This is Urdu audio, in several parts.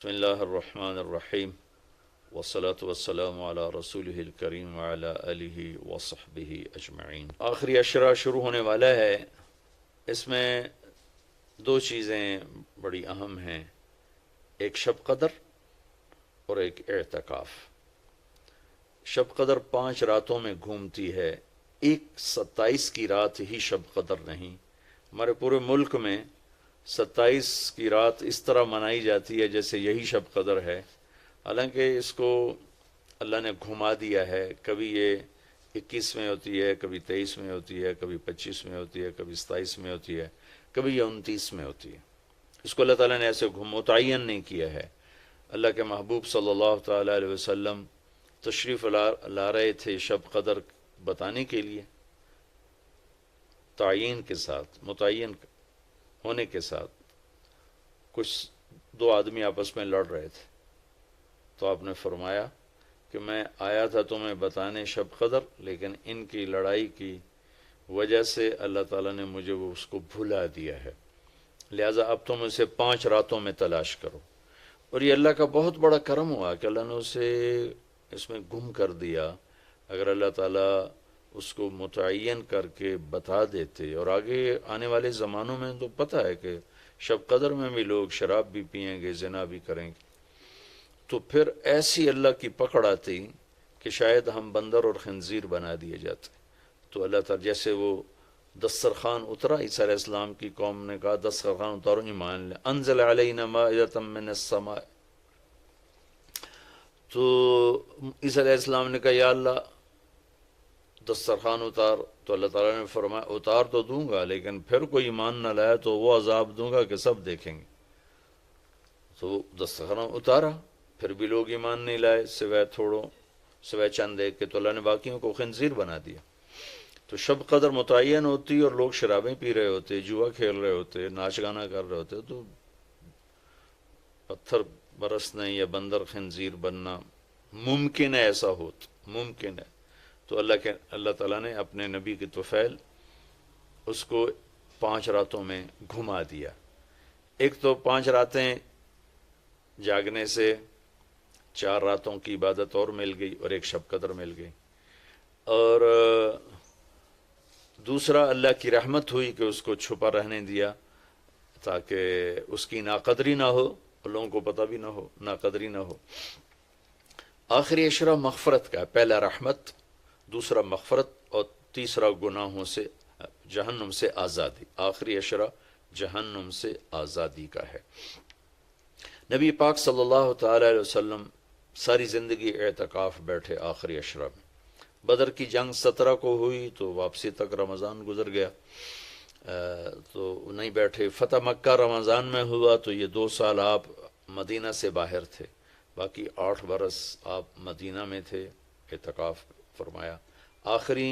بسم اللہ الرحمن الرحیم والصلاة والسلام علی رسولہ الکریم وعلی آلہ وصحبہ اجمعین۔ آخری عشرہ شروع ہونے والا ہے۔ اس میں دو چیزیں بڑی اہم ہیں، ایک شب قدر اور ایک اعتکاف۔ شب قدر 5 راتوں میں گھومتی ہے، ایک 27 کی رات ہی شب قدر نہیں۔ ہمارے پورے ملک میں 27 کی رات اس طرح منائی جاتی ہے جیسے یہی شب قدر ہے، حالانکہ اس کو اللہ نے گھما دیا ہے۔ کبھی یہ 21 میں ہوتی ہے، کبھی 23 میں ہوتی ہے، کبھی 25 میں ہوتی ہے، کبھی 27 میں ہوتی ہے، کبھی یہ 29 میں ہوتی ہے۔ اس کو اللہ تعالیٰ نے ایسے متعین نہیں کیا ہے۔ اللہ کے محبوب صلی اللہ تعالیٰ علیہ وسلم تشریف لا رہے تھے شب قدر بتانے کے لیے، تعین کے ساتھ، متعین ہونے کے ساتھ۔ کچھ دو آدمی آپس میں لڑ رہے تھے، تو آپ نے فرمایا کہ میں آیا تھا تمہیں بتانے شب قدر، لیکن ان کی لڑائی کی وجہ سے اللہ تعالیٰ نے مجھے اس کو بھلا دیا ہے، لہٰذا اب تم اسے 5 راتوں میں تلاش کرو۔ اور یہ اللہ کا بہت بڑا کرم ہوا کہ اللہ نے اسے اس میں گم کر دیا۔ اگر اللہ تعالیٰ اس کو متعین کر کے بتا دیتے، اور آگے آنے والے زمانوں میں تو پتہ ہے کہ شب قدر میں بھی لوگ شراب بھی پئیں گے، زنا بھی کریں گے، تو پھر ایسی اللہ کی پکڑ آتی کہ شاید ہم بندر اور خنزیر بنا دیے جاتے۔ تو اللہ تعالیٰ جیسے وہ دسترخوان اترا، عیسیٰ علیہ السلام کی قوم نے کہا دسترخوان اتارو ایمان لے، انزل علینا مائدۃ من السماء، تو عیسیٰ علیہ السلام نے کہا یا اللہ دسترخوان اتار، تو اللہ تعالیٰ نے فرمایا اتار تو دوں گا، لیکن پھر کوئی ایمان نہ لایا تو وہ عذاب دوں گا کہ سب دیکھیں گے۔ تو دسترخوان اتارا، پھر بھی لوگ ایمان نہیں لائے، سوائے چند ایک کے، تو اللہ نے باقیوں کو خنزیر بنا دیا۔ تو شب قدر متعین ہوتی اور لوگ شرابیں پی رہے ہوتے، جوا کھیل رہے ہوتے، ناچ گانا کر رہے ہوتے، تو پتھر برسنا یا بندر خنزیر بننا ممکن ہے، ایسا ممکن ہے۔ تو اللہ تعالیٰ نے اپنے نبی کی طفیل اس کو 5 راتوں میں گھما دیا۔ ایک تو 5 راتیں جاگنے سے 4 راتوں کی عبادت اور مل گئی، اور ایک شب قدر مل گئی۔ اور دوسرا اللہ کی رحمت ہوئی کہ اس کو چھپا رہنے دیا تاکہ اس کی ناقدری نہ ہو اور لوگوں کو پتہ بھی نہ ہو، ناقدری نہ ہو۔ آخری عشرہ مغفرت کا ہے، پہلا رحمت، دوسرا مغفرت، اور تیسرا گناہوں سے، جہنم سے آزادی۔ آخری عشرہ جہنم سے آزادی کا ہے۔ نبی پاک صلی اللہ تعالی علیہ وسلم ساری زندگی اعتکاف بیٹھے آخری عشرہ میں۔ بدر کی جنگ 17 کو ہوئی تو واپسی تک رمضان گزر گیا، تو نہیں بیٹھے۔ فتح مکہ رمضان میں ہوا تو یہ 2 سال آپ مدینہ سے باہر تھے، باقی 8 برس آپ مدینہ میں تھے، اعتکاف فرمایا۔ آخری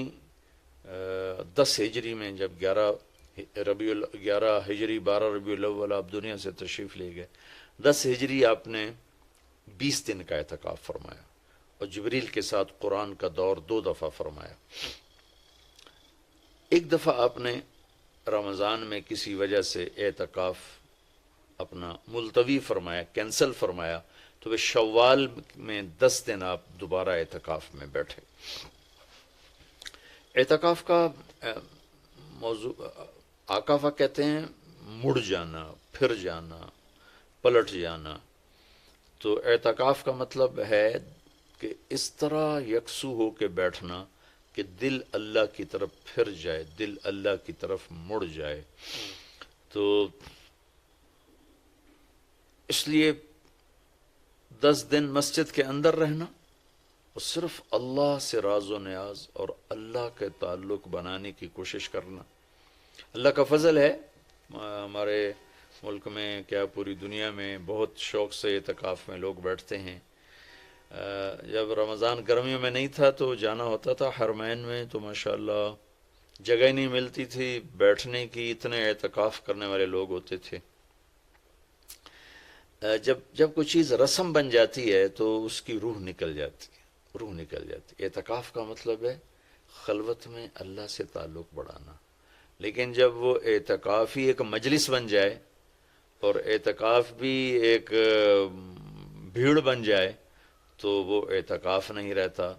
10 ہجری میں جب 11 ہجری 12 ربیع الاول آپ دنیا سے تشریف لے گئے، 10 ہجری آپ نے 20 دن کا اعتکاف فرمایا، اور جبریل کے ساتھ قرآن کا دور 2 دفعہ فرمایا۔ ایک دفعہ آپ نے رمضان میں کسی وجہ سے اعتکاف اپنا ملتوی فرمایا، کینسل فرمایا، تو وہ شوال میں 10 دن آپ دوبارہ اعتکاف میں بیٹھے۔ اعتکاف کا موضوع آکافہ کہتے ہیں مڑ جانا، پھر جانا، پلٹ جانا۔ تو اعتکاف کا مطلب ہے کہ اس طرح یکسو ہو کے بیٹھنا کہ دل اللہ کی طرف پھر جائے، دل اللہ کی طرف مڑ جائے۔ تو اس لیے 10 دن مسجد کے اندر رہنا اور صرف اللہ سے راز و نیاز اور اللہ کے تعلق بنانے کی کوشش کرنا۔ اللہ کا فضل ہے، ہمارے ملک میں کیا پوری دنیا میں بہت شوق سے اعتکاف میں لوگ بیٹھتے ہیں۔ جب رمضان گرمیوں میں نہیں تھا تو جانا ہوتا تھا حرمین میں، تو ماشاءاللہ جگہ ہی نہیں ملتی تھی بیٹھنے کی، اتنے اعتکاف کرنے والے لوگ ہوتے تھے۔ جب کوئی چیز رسم بن جاتی ہے تو اس کی روح نکل جاتی۔ اعتکاف کا مطلب ہے خلوت میں اللہ سے تعلق بڑھانا۔ لیکن جب وہ اعتکاف ہی ایک مجلس بن جائے، اور اعتکاف بھی ایک بھیڑ بن جائے تو وہ اعتکاف نہیں رہتا،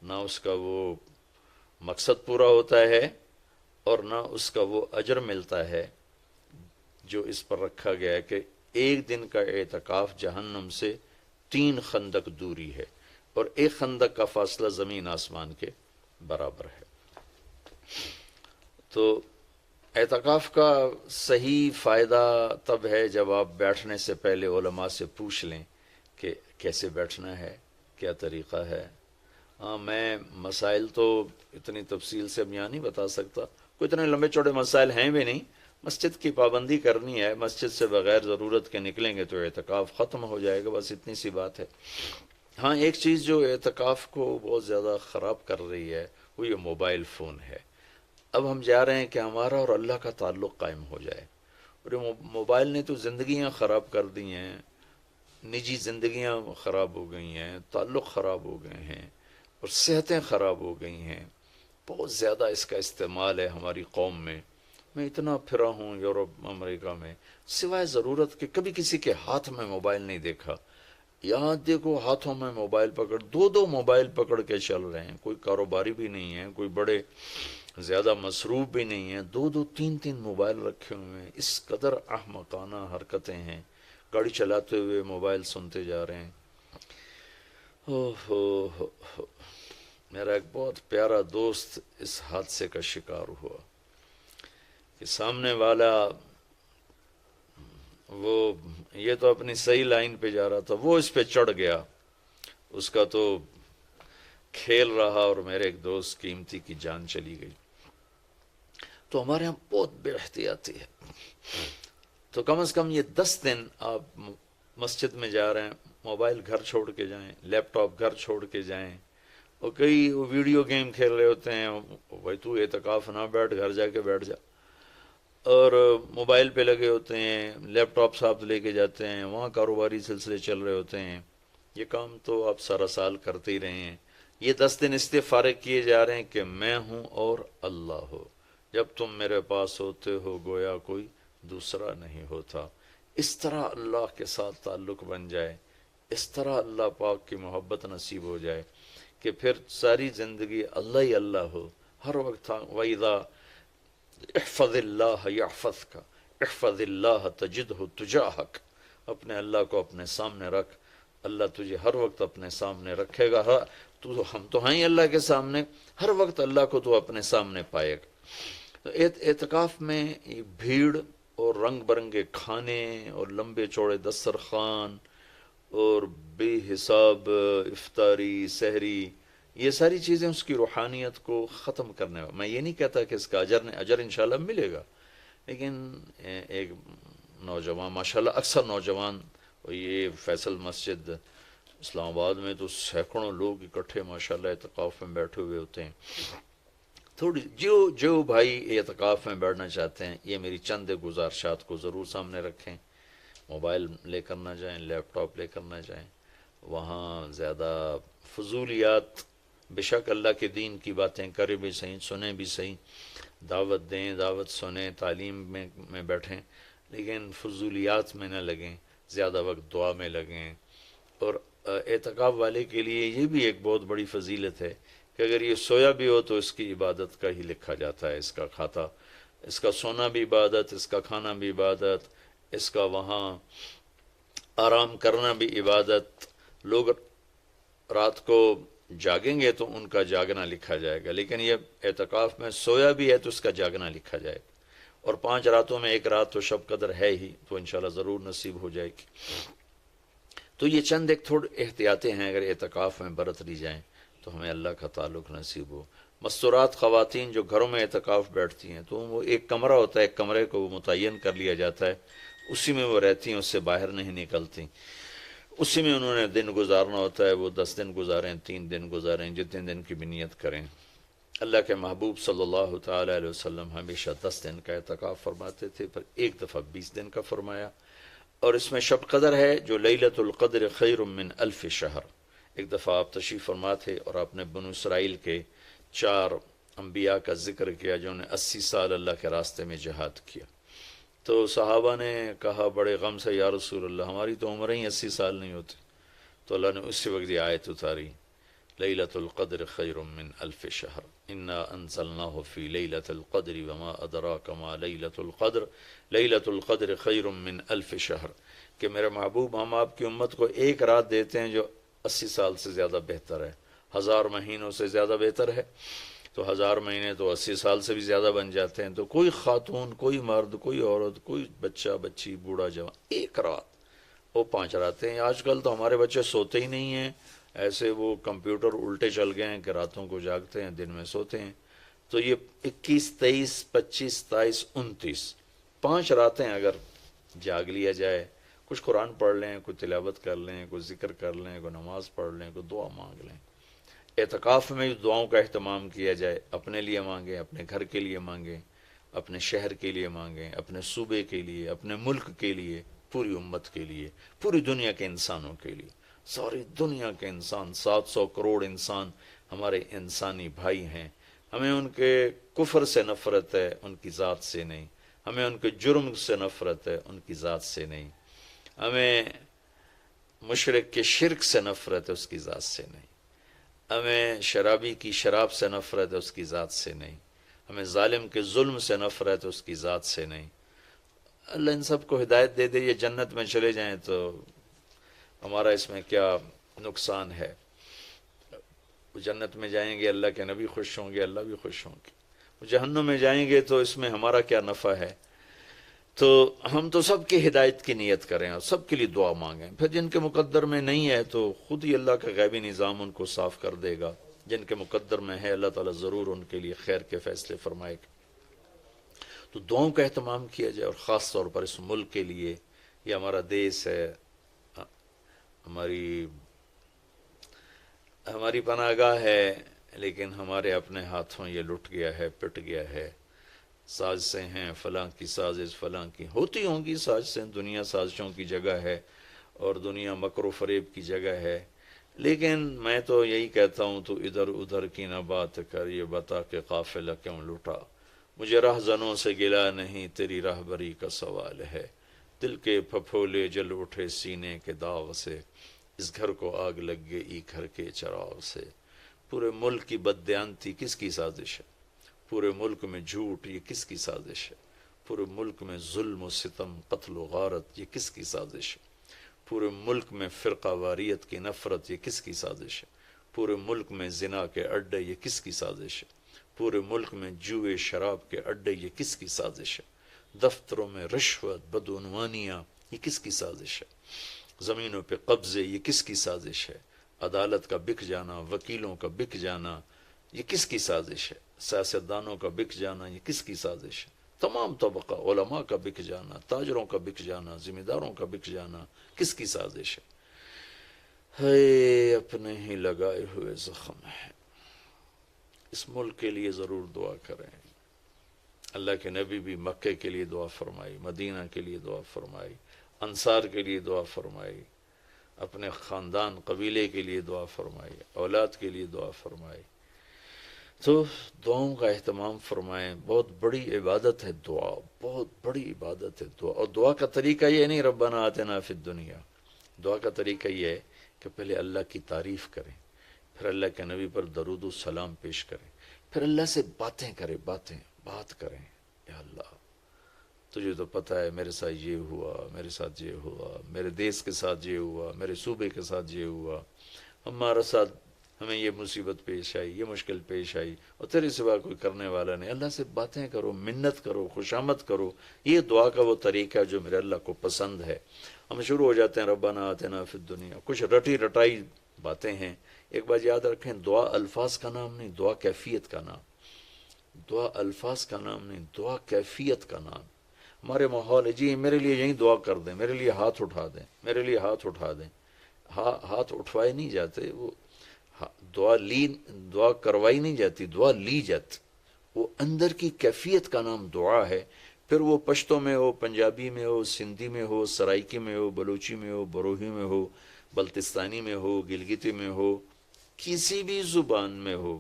نہ اس کا وہ مقصد پورا ہوتا ہے اور نہ اس کا وہ اجر ملتا ہے جو اس پر رکھا گیا ہے کہ ایک دن کا اعتکاف جہنم سے 3 خندق دوری ہے، اور ایک خندق کا فاصلہ زمین آسمان کے برابر ہے۔ تو اعتکاف کا صحیح فائدہ تب ہے جب آپ بیٹھنے سے پہلے علماء سے پوچھ لیں کہ کیسے بیٹھنا ہے، کیا طریقہ ہے۔ ہاں، میں مسائل تو اتنی تفصیل سے اب یہاں نہیں بتا سکتا، کوئی اتنے لمبے چوڑے مسائل ہیں بھی نہیں۔ مسجد کی پابندی کرنی ہے، مسجد سے بغیر ضرورت کے نکلیں گے تو اعتکاف ختم ہو جائے گا، بس اتنی سی بات ہے۔ ہاں، ایک چیز جو اعتکاف کو بہت زیادہ خراب کر رہی ہے وہ یہ موبائل فون ہے۔ اب ہم چاہ رہے ہیں کہ ہمارا اور اللہ کا تعلق قائم ہو جائے، اور یہ موبائل نے تو زندگیاں خراب کر دی ہیں، نجی زندگیاں خراب ہو گئی ہیں، تعلق خراب ہو گئے ہیں، اور صحتیں خراب ہو گئی ہیں۔ بہت زیادہ اس کا استعمال ہے ہماری قوم میں۔ میں اتنا پھرا ہوں یورپ امریکہ میں، سوائے ضرورت کہ کبھی کسی کے ہاتھ میں موبائل نہیں دیکھا۔ یہاں دیکھو ہاتھوں میں موبائل پکڑ، 2 موبائل پکڑ کے چل رہے ہیں، کوئی کاروباری بھی نہیں ہے، کوئی بڑے زیادہ مصروف بھی نہیں ہیں، 2 3 موبائل رکھے ہوئے ہیں۔ اس قدر احمقانہ حرکتیں ہیں، گاڑی چلاتے ہوئے موبائل سنتے جا رہے ہیں۔ ہو میرا ایک بہت پیارا دوست اس حادثے کا شکار ہوا کہ سامنے والا، وہ یہ تو اپنی صحیح لائن پہ جا رہا تھا، وہ اس پہ چڑھ گیا، اس کا تو کھیل رہا، اور میرے ایک دوست قیمتی کی جان چلی گئی۔ تو ہمارے یہاں بہت بے احتیاطی ہے۔ تو کم از کم یہ 10 دن آپ مسجد میں جا رہے ہیں، موبائل گھر چھوڑ کے جائیں، لیپ ٹاپ گھر چھوڑ کے جائیں، اور کئی ویڈیو گیم کھیل رہے ہوتے ہیں، بھائی تو اعتکاف نہ بیٹھ، گھر جا کے بیٹھ جا، اور موبائل پہ لگے ہوتے ہیں، لیپ ٹاپ ساتھ لے کے جاتے ہیں، وہاں کاروباری سلسلے چل رہے ہوتے ہیں۔ یہ کام تو آپ سارا سال کرتے ہی رہے ہیں۔ یہ 10 دن اس لیے فارغ کیے جا رہے ہیں کہ میں ہوں اور اللہ ہو، جب تم میرے پاس ہوتے ہو گویا کوئی دوسرا نہیں ہوتا۔ اس طرح اللہ کے ساتھ تعلق بن جائے، اس طرح اللہ پاک کی محبت نصیب ہو جائے کہ پھر ساری زندگی اللہ ہی اللہ ہو، ہر وقت۔ وَإِذَا احفظ اللہ یحفظک، احفظ اللہ تجدہ تجاہک، اپنے اللہ کو اپنے سامنے رکھ، اللہ تجھے ہر وقت اپنے سامنے رکھے گا۔ ہم تو ہیں ہی اللہ کے سامنے، ہر وقت اللہ کو تو اپنے سامنے پائے گا۔ تو اعتکاف میں بھیڑ اور رنگ برنگے کھانے اور لمبے چوڑے دسترخوان اور بے حساب افطاری سحری، یہ ساری چیزیں اس کی روحانیت کو ختم کرنے میں یہ نہیں کہتا کہ اس کا اجر انشاءاللہ ملے گا، لیکن ایک نوجوان ماشاءاللہ اکثر نوجوان، یہ فیصل مسجد اسلام آباد میں تو سینکڑوں لوگ اکٹھے ماشاءاللہ اعتکاف میں بیٹھے ہوئے ہوتے ہیں۔ تھوڑی جو بھائی اعتکاف میں بیٹھنا چاہتے ہیں، یہ میری چند گزارشات کو ضرور سامنے رکھیں۔ موبائل لے کر نہ جائیں، لیپ ٹاپ لے کر نہ جائیں، وہاں زیادہ فضولیات، بے شک اللہ کے دین کی باتیں کریں بھی صحیح، سنیں بھی صحیح، دعوت دیں، دعوت سنیں، تعلیم میں بیٹھیں، لیکن فضولیات میں نہ لگیں، زیادہ وقت دعا میں لگیں۔ اور اعتکاف والے کے لیے یہ بھی ایک بہت بڑی فضیلت ہے کہ اگر یہ سویا بھی ہو تو اس کی عبادت کا ہی لکھا جاتا ہے، اس کا کھاتا، اس کا سونا بھی عبادت، اس کا کھانا بھی عبادت، اس کا وہاں آرام کرنا بھی عبادت۔ لوگ رات کو جاگیں گے تو ان کا جاگنا لکھا جائے گا، لیکن یہ اعتکاف میں سویا بھی ہے تو اس کا جاگنا لکھا جائے گا۔ اور 5 راتوں میں 1 رات تو شب قدر ہے ہی، تو انشاءاللہ ضرور نصیب ہو جائے گی۔ تو یہ چند ایک تھوڑے احتیاطیں ہیں، اگر اعتکاف میں برت لی جائیں تو ہمیں اللہ کا تعلق نصیب ہو۔ مستورات خواتین جو گھروں میں اعتکاف بیٹھتی ہیں تو وہ ایک کمرہ ہوتا ہے، ایک کمرے کو وہ متعین کر لیا جاتا ہے، اسی میں وہ رہتی ہیں، اس سے باہر نہیں نکلتی، اسی میں انہوں نے دن گزارنا ہوتا ہے۔ وہ 10 دن گزاریں، 3 دن گزاریں، جتنے دن کی بھی نیت کریں۔ اللہ کے محبوب صلی اللہ تعالیٰ علیہ وسلم ہمیشہ 10 دن کا اعتکاف فرماتے تھے، پھر ایک دفعہ 20 دن کا فرمایا۔ اور اس میں شب قدر ہے جو لیلۃ القدر خیر من 1000 شہر۔ ایک دفعہ آپ تشریف فرما تھے اور آپ نے بنو اسرائیل کے 4 انبیاء کا ذکر کیا جنہوں نے 80 سال اللہ کے راستے میں جہاد کیا۔ تو صحابہ نے کہا بڑے غم سے، یا رسول اللہ ہماری تو عمریں ہی 80 سال نہیں ہوتی۔ تو اللہ نے اسی وقت یہ آیت اتاری، لیلۃ القدر خیر من الف شہر انا انزلناہ فی لیلۃ القدر وما ادراک ما لیلۃ القدر لیلۃ القدر خیر من الف شہر، کہ میرے محبوب ہم آپ کی امت کو ایک رات دیتے ہیں جو 80 سال سے زیادہ بہتر ہے، 1000 مہینوں سے زیادہ بہتر ہے، تو 1000 مہینے تو 80 سال سے بھی زیادہ بن جاتے ہیں۔ تو کوئی خاتون، کوئی مرد، کوئی عورت، کوئی بچہ بچی، بوڑھا جوان، ایک رات، وہ 5 راتیں۔ آج کل تو ہمارے بچے سوتے ہی نہیں ہیں، ایسے وہ کمپیوٹر الٹے چل گئے ہیں کہ راتوں کو جاگتے ہیں، دن میں سوتے ہیں۔ تو یہ 21، 23، 25، 27، 29، 5 راتیں اگر جاگ لیا جائے، کچھ قرآن پڑھ لیں، کوئی تلاوت کر لیں، کوئی ذکر کر لیں، کوئی نماز پڑھ لیں، کوئی دعا مانگ لیں، اعتکاف میں دعاؤں کا اہتمام کیا جائے، اپنے لیے مانگیں، اپنے گھر کے لیے مانگیں، اپنے شہر کے لیے مانگیں، اپنے صوبے کے لیے، اپنے ملک کے لیے، پوری امت کے لیے، پوری دنیا کے انسانوں کے لیے۔ ساری دنیا کے انسان، 700 کروڑ انسان ہمارے انسانی بھائی ہیں، ہمیں ان کے کفر سے نفرت ہے، ان کی ذات سے نہیں، ہمیں ان کے جرم سے نفرت ہے، ان کی ذات سے نہیں، ہمیں مشرک کے شرک سے نفرت ہے، اس کی ذات سے نہیں، ہمیں شرابی کی شراب سے نفرت ہے، اس کی ذات سے نہیں، ہمیں ظالم کے ظلم سے نفرت ہے، اس کی ذات سے نہیں۔ اللہ ان سب کو ہدایت دے دے، یہ جنت میں چلے جائیں تو ہمارا اس میں کیا نقصان ہے؟ وہ جنت میں جائیں گے، اللہ کے نبی خوش ہوں گے، اللہ بھی خوش ہوں گے۔ وہ جہنم میں جائیں گے تو اس میں ہمارا کیا نفع ہے؟ تو ہم تو سب کی ہدایت کی نیت کریں اور سب کے لیے دعا مانگیں، پھر جن کے مقدر میں نہیں ہے تو خود ہی اللہ کا غیبی نظام ان کو صاف کر دے گا، جن کے مقدر میں ہے اللہ تعالیٰ ضرور ان کے لیے خیر کے فیصلے فرمائے گا۔ تو دعاؤں کا اہتمام کیا جائے، اور خاص طور پر اس ملک کے لیے، یہ ہمارا دیس ہے، ہماری پناہ گاہ ہے، لیکن ہمارے اپنے ہاتھوں یہ لٹ گیا ہے، پٹ گیا ہے۔ سازشیں ہیں، فلاں کی سازش، فلاں کی ہوتی ہوں گی سازشیں، دنیا سازشوں کی جگہ ہے اور دنیا مکر و فریب کی جگہ ہے، لیکن میں تو یہی کہتا ہوں تو ادھر ادھر کی نہ بات کر، یہ بتا کہ قافلہ کیوں لٹا، مجھے رہزنوں سے گلا نہیں، تیری راہبری کا سوال ہے، دل کے پھپھولے جل اٹھے سینے کے داغ سے، اس گھر کو آگ لگ گئی گھر کے چراغ سے۔ پورے ملک کی بددیانتی کس کی سازش ہے؟ پورے ملک میں جھوٹ، یہ کس کی سازش ہے؟ پورے ملک میں ظلم و ستم، قتل و غارت، یہ کس کی سازش ہے؟ پورے ملک میں فرقہ واریت کی نفرت، یہ کس کی سازش ہے؟ پورے ملک میں زنا کے اڈے، یہ کس کی سازش ہے؟ پورے ملک میں جوئے شراب کے اڈے، یہ کس کی سازش ہے؟ دفتروں میں رشوت، بدعنوانیاں، یہ کس کی سازش ہے؟ زمینوں پہ قبضے، یہ کس کی سازش ہے؟ عدالت کا بک جانا، وکیلوں کا بک جانا، یہ کس کی سازش ہے؟ سیاستدانوں کا بک جانا، یہ کس کی سازش ہے؟ تمام طبقہ، علماء کا بک جانا، تاجروں کا بک جانا، ذمہ داروں کا بک جانا، کس کی سازش ہے؟ ہے اپنے ہی لگائے ہوئے زخم ہے۔ اس ملک کے لیے ضرور دعا کریں۔ اللہ کے نبی بھی مکے کے لیے دعا فرمائی، مدینہ کے لیے دعا فرمائی، انصار کے لیے دعا فرمائی، اپنے خاندان قبیلے کے لیے دعا فرمائی، اولاد کے لیے دعا فرمائی۔ تو دعاؤں کا اہتمام فرمائیں، بہت بڑی عبادت ہے دعا، بہت بڑی عبادت ہے دعا۔ اور دعا کا طریقہ یہ نہیں ربنا آتنا فی الدنیا، دعا کا طریقہ یہ ہے کہ پہلے اللہ کی تعریف کریں، پھر اللہ کے نبی پر درود و سلام پیش کریں، پھر اللہ سے باتیں کریں، بات کریں، یا اللہ تجھے تو پتہ ہے میرے ساتھ یہ ہوا، میرے ساتھ یہ ہوا، میرے دیس کے ساتھ یہ ہوا، میرے صوبے کے ساتھ یہ ہوا، ہمارا ساتھ ہمیں یہ مصیبت پیش آئی، یہ مشکل پیش آئی، اور تیرے سوا کوئی کرنے والا نہیں۔ اللہ سے باتیں کرو، منت کرو، خوشامد کرو، یہ دعا کا وہ طریقہ ہے جو میرے اللہ کو پسند ہے۔ ہم شروع ہو جاتے ہیں ربنا آتنا فی الدنیا، کچھ رٹی رٹائی باتیں ہیں۔ ایک بات یاد رکھیں، دعا الفاظ کا نام نہیں، دعا کیفیت کا نام، دعا الفاظ کا نام نہیں، دعا کیفیت کا نام۔ ہمارے ماحول ہے جی میرے لیے یہیں دعا کر دیں، میرے لیے ہاتھ اٹھا دیں، میرے لیے ہاتھ اٹھا دیں، ہاتھ اٹھوائے نہیں جاتے، وہ دعا کروائی نہیں جاتی، دعا لی جاتی، وہ اندر کی کیفیت کا نام دعا ہے۔ پھر وہ پشتو میں ہو، پنجابی میں ہو، سندھی میں ہو، سرائکی میں ہو، بلوچی میں ہو، بروہی میں ہو، بلتستانی میں ہو، گلگتی میں ہو، کسی بھی زبان میں ہو،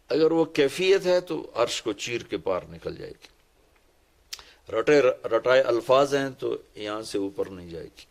اگر وہ کیفیت ہے تو عرش کو چیر کے پار نکل جائے گی۔ رٹائے الفاظ ہیں تو یہاں سے اوپر نہیں جائے گی.